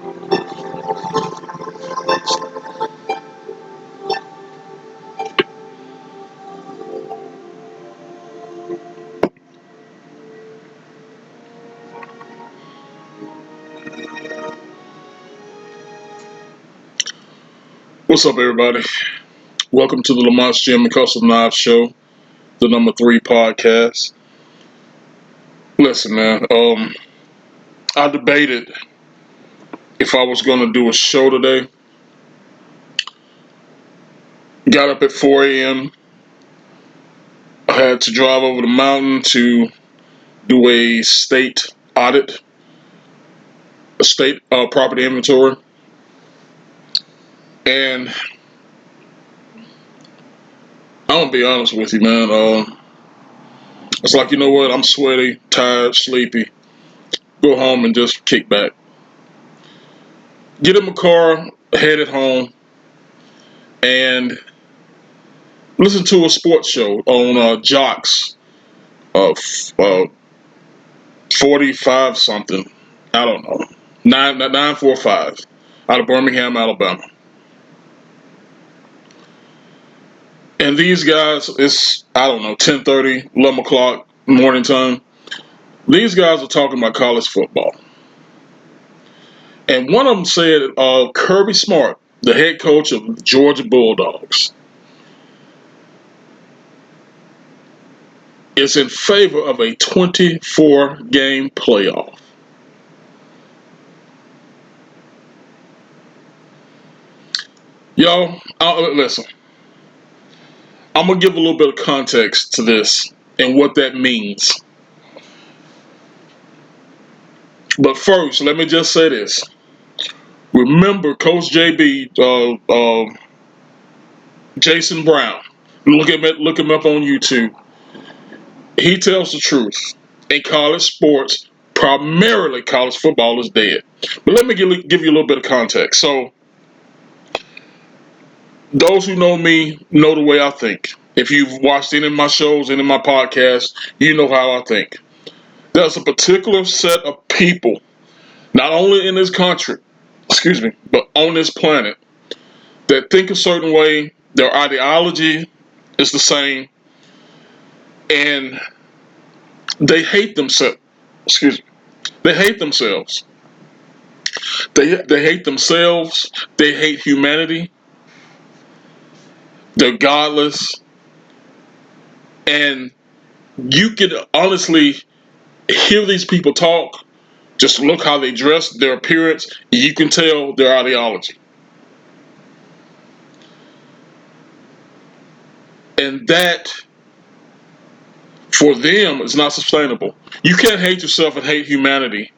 What's up, everybody? Welcome to the Lamonts G Knives Show, the number 3 podcast. Listen, man, I debated if I was going to do a show today. Got up at 4 a.m. I had to drive over the mountain to do a state audit, a state property inventory. And I'm going to be honest with you, man. It's like, you know what? I'm sweaty, tired, sleepy. Go home and just kick back. Get in my car, headed home, and listen to a sports show on Jocks, 45 something. I don't know. 945 out of Birmingham, Alabama. And these guys, it's, I don't know, 10:30, 11 o'clock morning time. These guys are talking about college football. And one of them said Kirby Smart, the head coach of the Georgia Bulldogs, is in favor of a 24-game playoff. Y'all, listen. I'm going to give a little bit of context to this and what that means. But first, let me just say this. Remember Coach JB, Jason Brown. Look him up on YouTube. He tells the truth. In college sports, primarily college football is dead. But let me give you a little bit of context. So, those who know me know the way I think. If you've watched any of my shows, any of my podcasts, you know how I think. There's a particular set of people, not only in this country, but on this planet, that think a certain way. Their ideology is the same, and they hate themselves. They hate themselves. They hate themselves. They hate humanity. They're godless, and you can honestly hear these people talk. Just look how they dress, their appearance. You can tell their ideology. And that, for them, is not sustainable. You can't hate yourself and hate humanity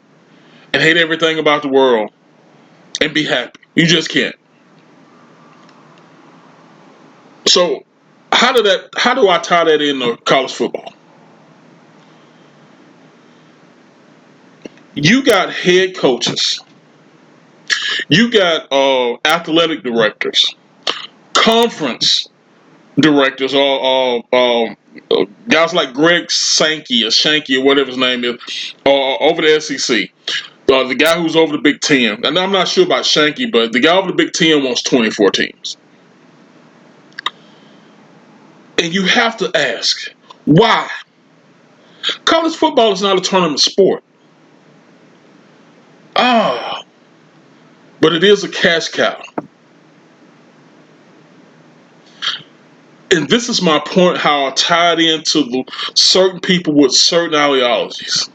and hate everything about the world and be happy. You just can't. So, how do I tie that into college football? You got head coaches. You got athletic directors, conference directors, guys like Greg Sankey or Shanky or whatever his name is, over the SEC. The guy who's over the Big Ten, and I'm not sure about Shanky, but the guy over the Big Ten wants 24 teams. And you have to ask, why? College football is not a tournament sport. But it is a cash cow. And this is my point, how I tied into certain people with certain ideologies.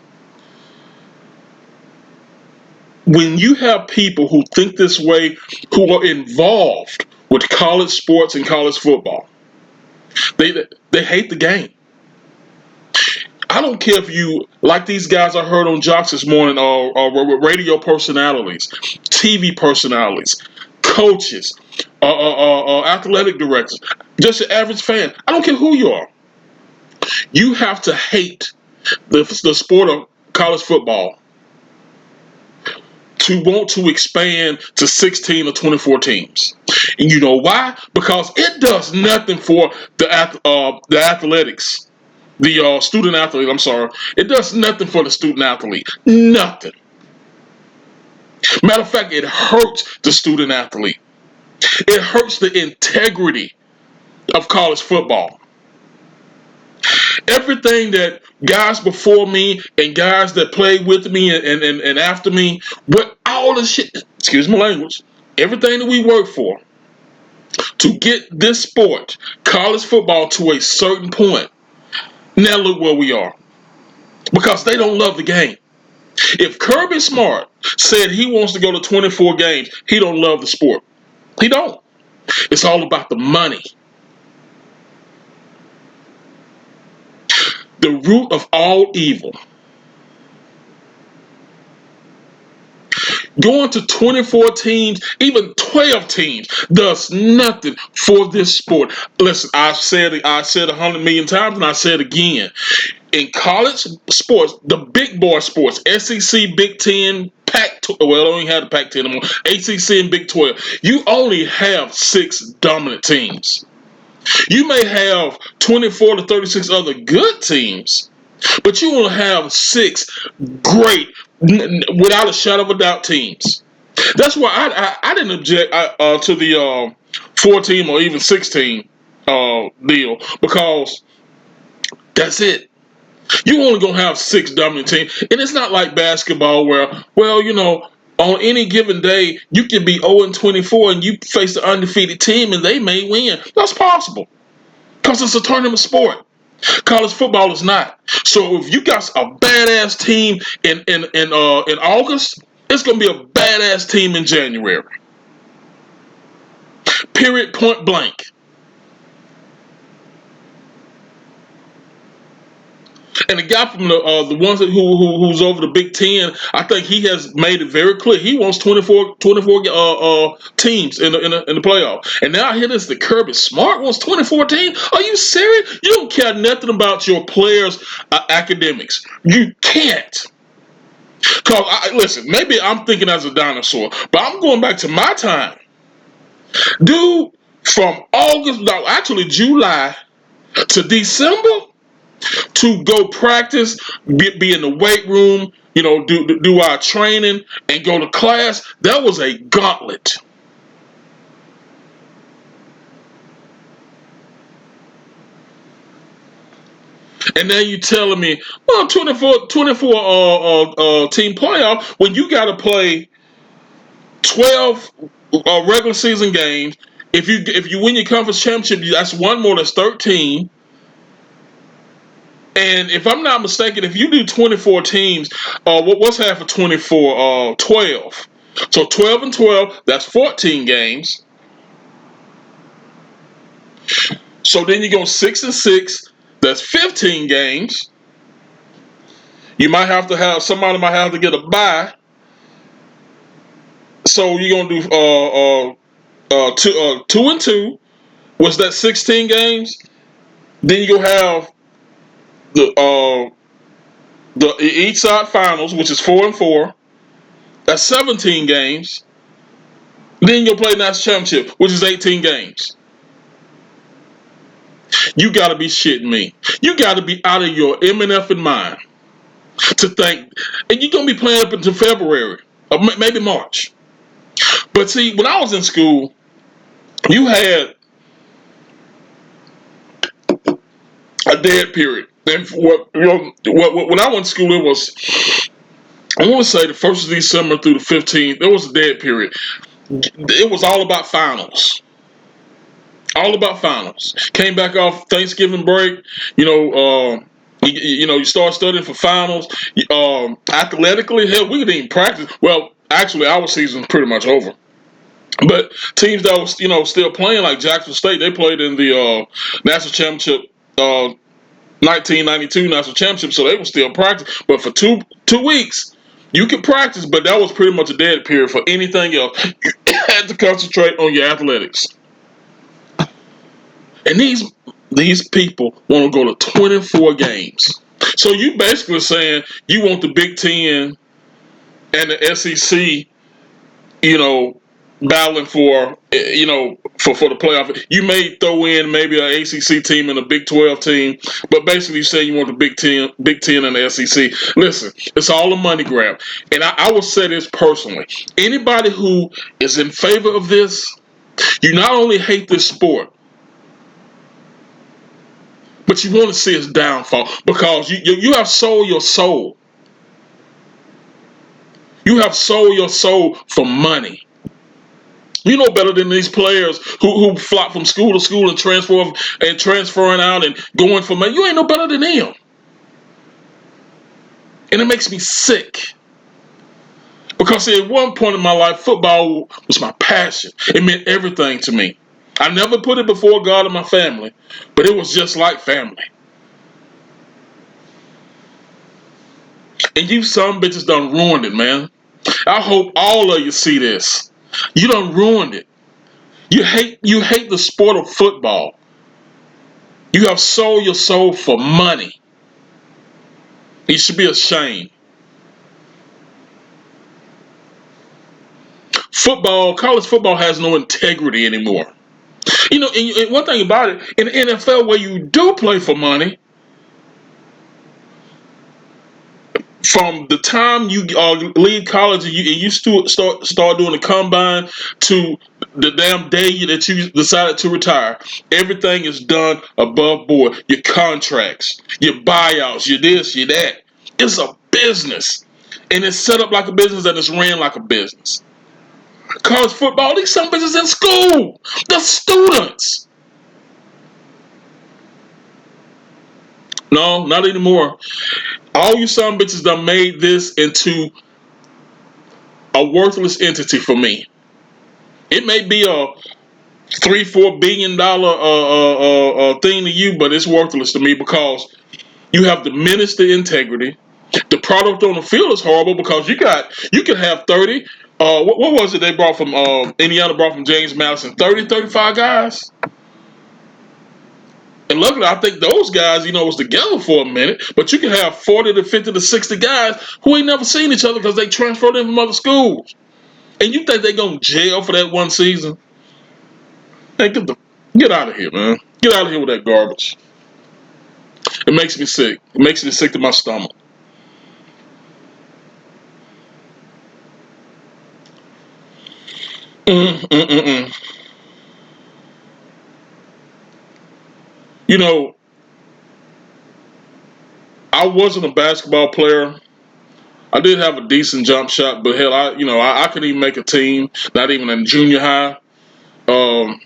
When you have people who think this way, who are involved with college sports and college football, they hate the game. I don't care if you, like these guys I heard on Jocks this morning, or radio personalities, TV personalities, coaches, athletic directors, just an average fan. I don't care who you are. You have to hate the sport of college football to want to expand to 16 or 24 teams. And you know why? Because it does nothing for the athletics. The student athlete, I'm sorry. It does nothing for the student athlete. Nothing. Matter of fact, it hurts the student athlete. It hurts the integrity of college football. Everything that guys before me and guys that played with me and after me, what all the shit, excuse my language, everything that we work for to get this sport, college football, to a certain point. Now look where we are. Because they don't love the game. If Kirby Smart said he wants to go to 24 games, he don't love the sport. He don't. It's all about the money. The root of all evil. Going to 24 teams, even 12 teams, does nothing for this sport. Listen, I said 100 million times, and I said again. In college sports, the big boy sports, SEC, Big Ten, well, I don't even have the Pac-10 anymore, ACC and Big 12, you only have 6 dominant teams. You may have 24 to 36 other good teams, but you will have 6 great, without a shadow of a doubt, teams. That's why I didn't object to the 4-team or even 6-team deal, because that's it. You only gonna have 6 dominant teams, and it's not like basketball where, well, on any given day you can be 0-24 and you face the undefeated team and they may win. That's possible because it's a tournament sport. College football is not. So if you got a badass team in August, it's gonna be a badass team in January. Period. Point blank. And the guy from the ones who's over the Big Ten, I think he has made it very clear he wants 24 teams in the playoff. And now I hear this: the Kirby Smart wants 24 teams. Are you serious? You don't care nothing about your players' academics. You can't. Cause listen, maybe I'm thinking as a dinosaur, but I'm going back to my time, dude. From August, no, actually July to December, to go practice, be in the weight room, do our training and go to class. That was a gauntlet. And now you telling me, well, 24 team playoff when you got to play 12 regular season games. If you win your conference championship, that's one more. That's 13. And if I'm not mistaken, if you do 24 teams, what's half of 24? 12. So 12 and 12, that's 14 games. So then you go 6 and 6, that's 15 games. You might have to have, somebody might have to get a bye. So you're gonna do 2 and 2. Was that 16 games? Then you gonna have the each side finals, which is 4 and 4. That's 17 games. Then you'll play national championship, which is 18 games. You got to be shitting me. You got to be out of your MNF mind to think, and you're gonna be playing up until February or maybe March. But see, when I was in school, you had a dead period. And when I went to school, it was, I want to say, the 1st of December through the 15th. There was a dead period. It was all about finals. All about finals. Came back off Thanksgiving break. You start studying for finals. Athletically, hell, we didn't even practice. Well, actually, our season's pretty much over. But teams that was still playing, like Jackson State, they played in the national championship, 1992 national championship, so they were still practicing. But for two weeks, you could practice, but that was pretty much a dead period for anything else. You had to concentrate on your athletics. And these people want to go to 24 games. So you basically saying you want the Big Ten and the SEC, battling for for the playoff. You may throw in maybe an ACC team and a Big 12 team, but basically you say you want the Big 10 and the SEC. Listen, it's all a money grab, and I will say this personally: anybody who is in favor of this, you not only hate this sport, but you want to see its downfall because you have sold your soul. You have sold your soul for money. You know better than these players who flop from school to school and transferring out and going for money. You ain't no better than them. And it makes me sick. Because see, at one point in my life, football was my passion. It meant everything to me. I never put it before God and my family, but it was just like family. And you some bitches done ruined it, man. I hope all of you see this. You done ruined it. You hate the sport of football. You have sold your soul for money. You should be ashamed. College football has no integrity anymore. And one thing about it, in the NFL where you do play for money, from the time you leave college and you start doing the combine to the damn day that you decided to retire, everything is done above board. Your contracts, your buyouts, your this, your that. It's a business, and it's set up like a business and it's ran like a business. College football, these some bitches in school, the students. No, not anymore. All you some bitches done made this into a worthless entity for me. It may be a $3-4 billion thing to you, but it's worthless to me because you have diminished the integrity. The product on the field is horrible because you can have 30. What was it they brought from Indiana? Brought from James Madison, 30, 35 guys. And luckily, I think those guys, was together for a minute. But you can have 40 to 50 to 60 guys who ain't never seen each other because they transferred in from other schools. And you think they gonna jail for that one season? Hey, get out of here, man. Get out of here with that garbage. It makes me sick. It makes me sick to my stomach. Mm-mm-mm-mm. You know, I wasn't a basketball player. I did have a decent jump shot, but hell, I couldn't even make a team. Not even in junior high. Um,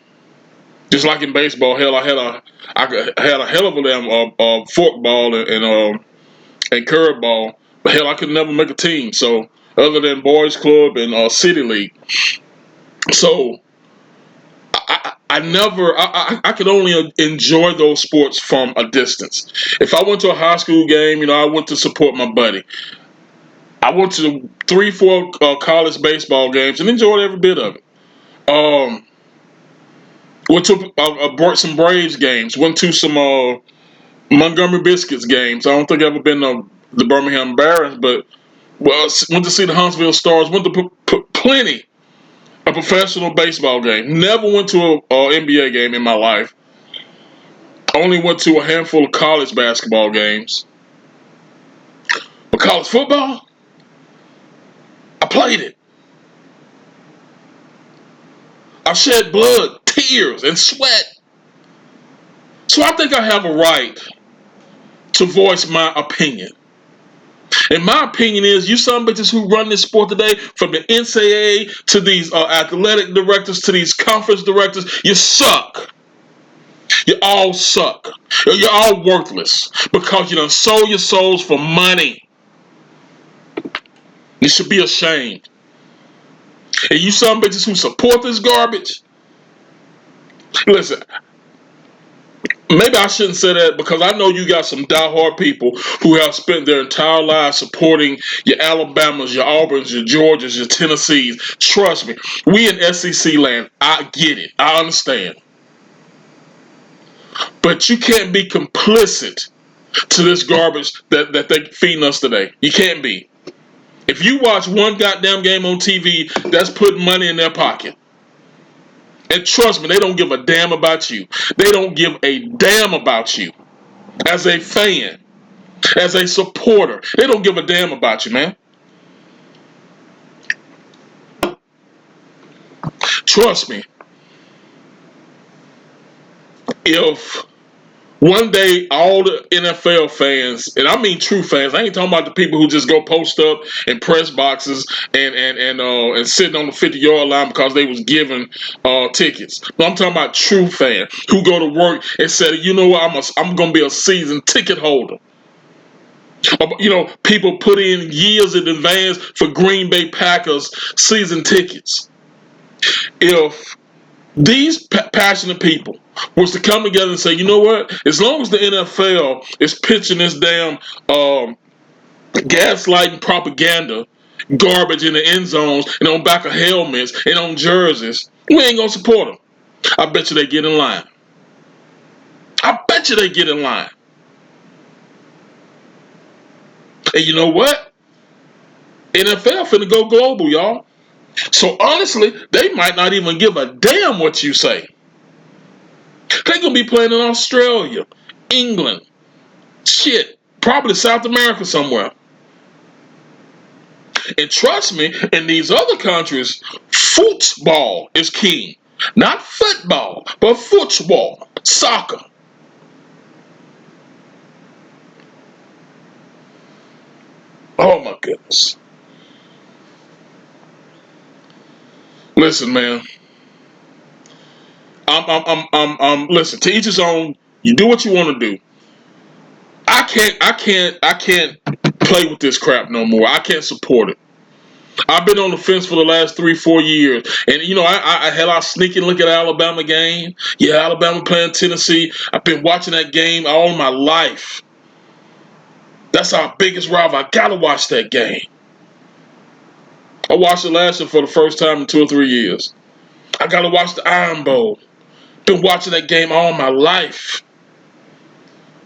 just like in baseball, hell, I had a hell of a damn fork ball and curve ball, but hell, I could never make a team. So other than boys club and city league, so I never I could only enjoy those sports from a distance. If I went to a high school game, I went to support my buddy. I went to 3-4 college baseball games and enjoyed every bit of it. Um, Went to some Braves games. Went to some Montgomery Biscuits games. I don't think I've ever been to the Birmingham Barons, but went to see the Huntsville Stars. Went to plenty a professional baseball game. Never went to a NBA game in my life. Only went to a handful of college basketball games. But college football, I played it. I shed blood, tears, and sweat. So I think I have a right to voice my opinion. And my opinion is, you some bitches who run this sport today, from the NCAA to these athletic directors to these conference directors, you suck. You all suck. You're all worthless because you done sold your souls for money. You should be ashamed. And you some bitches who support this garbage, listen, maybe I shouldn't say that because I know you got some diehard people who have spent their entire lives supporting your Alabamas, your Auburns, your Georgias, your Tennessees. Trust me, we in SEC land. I get it. I understand. But you can't be complicit to this garbage that they feeding us today. You can't be. If you watch one goddamn game on TV, that's putting money in their pocket. And trust me, they don't give a damn about you. They don't give a damn about you. As a fan, as a supporter, they don't give a damn about you, man. Trust me, if one day all the NFL fans, and I mean true fans, I ain't talking about the people who just go post up in press boxes and sitting on the 50-yard line because they was given tickets. But I'm talking about true fans who go to work and said, you know what, I'm gonna be a season ticket holder. You know, people put in years in advance for Green Bay Packers season tickets. If these passionate people was to come together and say, you know what, as long as the NFL is pitching this damn gaslighting propaganda garbage in the end zones and on back of helmets and on jerseys, we ain't gonna support them. I bet you they get in line. I bet you they get in line. And you know what? NFL finna go global, y'all. So honestly, they might not even give a damn what you say. They're gonna be playing in Australia, England, shit, probably South America somewhere. And trust me, in these other countries, football is king. Not football, but football, soccer. Oh my goodness. Listen, man. Listen. To each his own. You do what you want to do. I can't play with this crap no more. I can't support it. I've been on the fence for the last 3-4 years, and you know, I sneak and look at Alabama game. Yeah, Alabama playing Tennessee. I've been watching that game all my life. That's our biggest rival. I gotta watch that game. I watched it last year for the first time in 2 or 3 years. I gotta watch the Iron Bowl. Been watching that game all my life.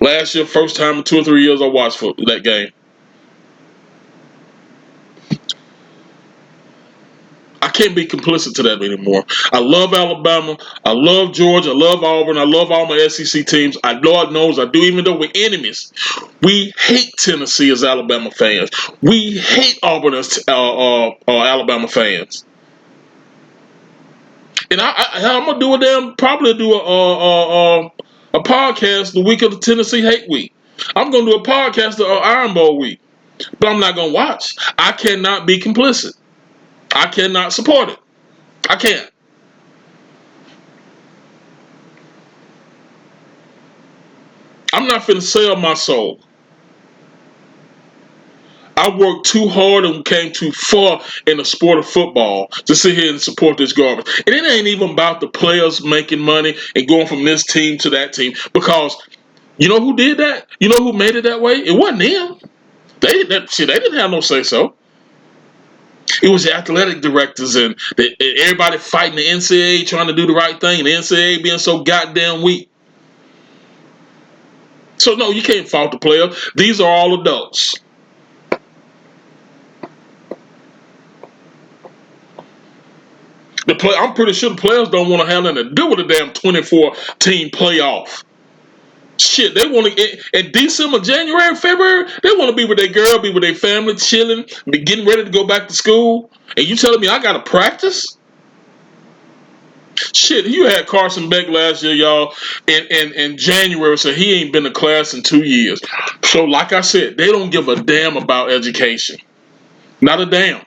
Last year, first time in 2 or 3 years, I watched for that game. I can't be complicit to that anymore. I love Alabama. I love Georgia. I love Auburn. I love all my SEC teams. Lord knows I do, even though we're enemies. We hate Tennessee as Alabama fans. We hate Auburn as Alabama fans. And I'm gonna do probably do a podcast the week of the Tennessee Hate Week. I'm gonna do a podcast the Iron Bowl week, but I'm not gonna watch. I cannot be complicit. I cannot support it. I can't. I'm not finna sell my soul. I worked too hard and came too far in the sport of football to sit here and support this garbage. And it ain't even about the players making money and going from this team to that team. Because you know who did that? You know who made it that way? It wasn't them. They didn't have no say so. It was the athletic directors and everybody fighting the NCAA trying to do the right thing, and the NCAA being so goddamn weak. So no, you can't fault the player. These are all adults. I'm pretty sure the players don't want to have nothing to do with the damn 24-team playoff. Shit, they want to in December, January, February. They want to be with their girl, be with their family, chilling, be getting ready to go back to school. And you telling me I got to practice? Shit, you had Carson Beck last year, y'all, in January, so he ain't been to class in 2 years. So, like I said, they don't give a damn about education. Not a damn.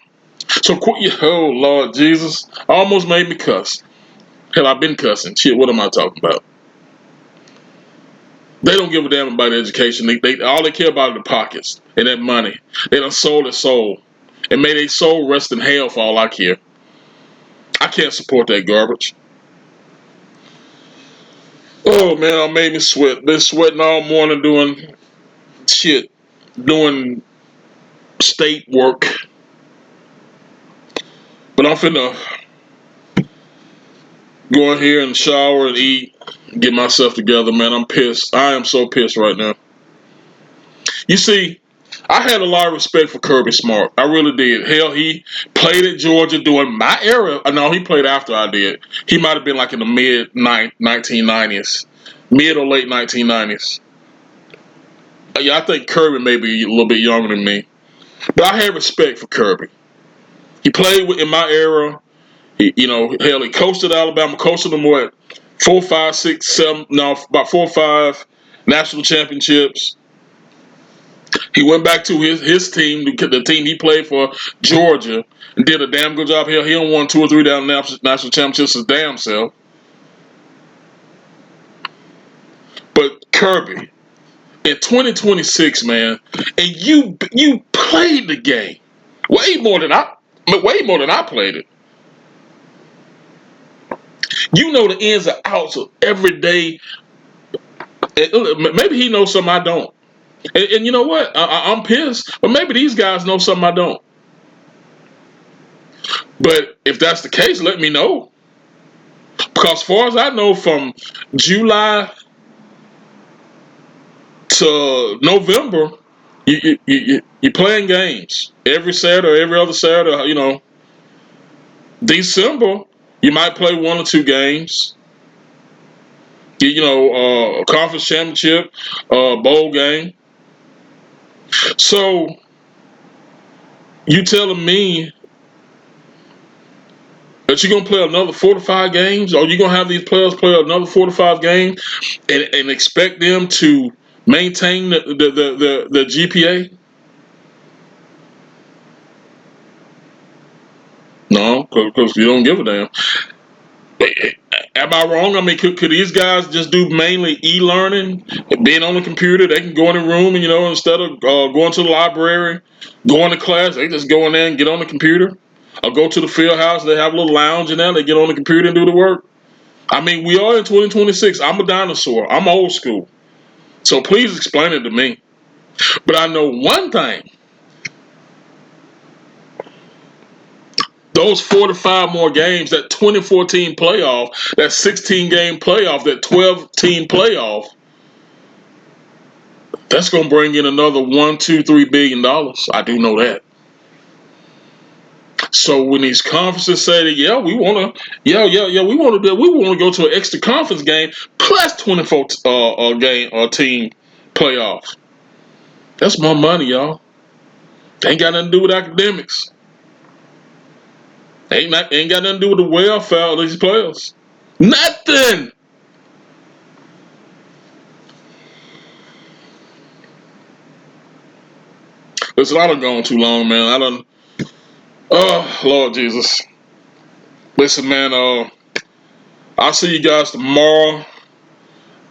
So, oh, Lord Jesus. Almost made me cuss. Hell, I've been cussing. Shit, what am I talking about? They don't give a damn about education. All they care about are the pockets and that money. They done sold their soul. And may their soul rest in hell for all I care. I can't support that garbage. Oh, man, I made me sweat. Been sweating all morning doing shit. Doing state work. But I'm finna go in here and shower and eat. Get myself together, man. I'm pissed. I am so pissed right now. You see, I had a lot of respect for Kirby Smart. I really did. Hell, he played at Georgia during my era. No, he played after I did. He might have been like in the mid 1990s, mid or late 1990s. Yeah, I think Kirby may be a little bit younger than me, but I had respect for Kirby. He played in my era. Hell, he coached at Alabama, coached them what, 4, 5, 6, 7, no, about 4 or 5 national championships. He went back to his team, the team he played for, Georgia, and did a damn good job. Hell, he done won 2 or 3 down national championships his damn self. But Kirby, in 2026, man, and you played the game way more than I played it. You know the ins and outs of every day. Maybe he knows something I don't. And you know what? I'm pissed. But maybe these guys know something I don't. But if that's the case, let me know. Because as far as I know, from July to November, you're playing games every Saturday, every other Saturday. December, you might play 1 or 2 games. A conference championship, bowl game. So you telling me that you're gonna play another 4 to 5 games, or you're gonna have these players play another 4 to 5 games and expect them to maintain the GPA? No, because you don't give a damn. Am I wrong? I mean, could these guys just do mainly e-learning, being on the computer? They can go in the room and instead of going to the library, going to class, they just go in there and get on the computer, or go to the field house. They have a little lounge in there. They get on the computer and do the work. I mean, we are in 2026. I'm a dinosaur. I'm old school. So please explain it to me. But I know one thing. Those 4 to 5 more games, that 2014 playoff, that 16-game playoff, that 12-team playoff, that's going to bring in another $1, $2, $3 billion. I do know that. So when these conferences say that, we want to go to an extra conference game plus 24 game team playoff. That's more money, y'all. Ain't got nothing to do with academics. Ain't got nothing to do with the welfare of these players. Nothing. Listen, I done gone too long, man. Oh, Lord Jesus. Listen, man, I'll see you guys tomorrow.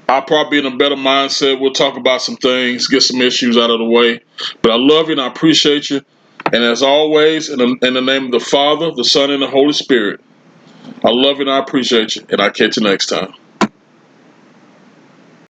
I'll probably be in a better mindset. We'll talk about some things, get some issues out of the way. But I love you and I appreciate you. And as always, in the name of the Father, the Son, and the Holy Spirit, I love you and I appreciate you. And I'll catch you next time.